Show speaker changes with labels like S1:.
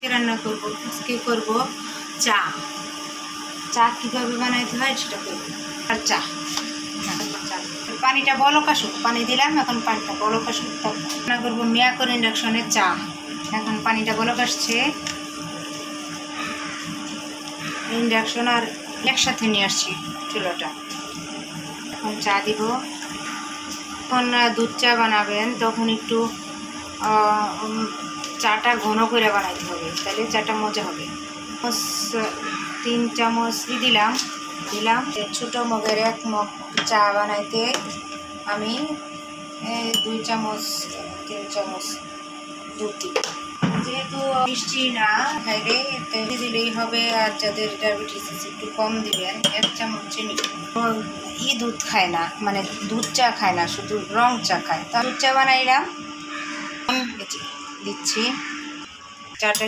S1: রান্না করব, আজকে করব চা। চা কীভাবে বানাইতে হয় সেটা করব। আর চা পানিটা বলক আসুক, পানি দিলাম, এখন পানিটা বলক আসুক। রান্না করবো মিয়াকোর ইন্ডাকশনের চা। এখন পানিটা বলক আসছে, ইন্ডাকশন আর একসাথে নিয়ে আসছি চুলোটা। এখন চা দিব। যখন দুধ চা বানাবেন তখন একটু চাটা ঘন করে বানাইতে হবে, তাহলে চাটা মজা হবে। 3 চামচ দিলাম। ছোটো মগের 1 মগ চা বানাইতে আমি 2 চামচ 3 চামচ দুধ দিই। যেহেতু মিষ্টি না খাইলে দিলেই হবে, আর যাদের ডায়াবেটিস আছে একটু কম দিবেন। 1 চামচ চিনি। দুধ খায় না, মানে দুধ চা খায় না, শুধু রং চা খায়। তা দুধ চা বানাইলাম, দিচ্ছি চাটা।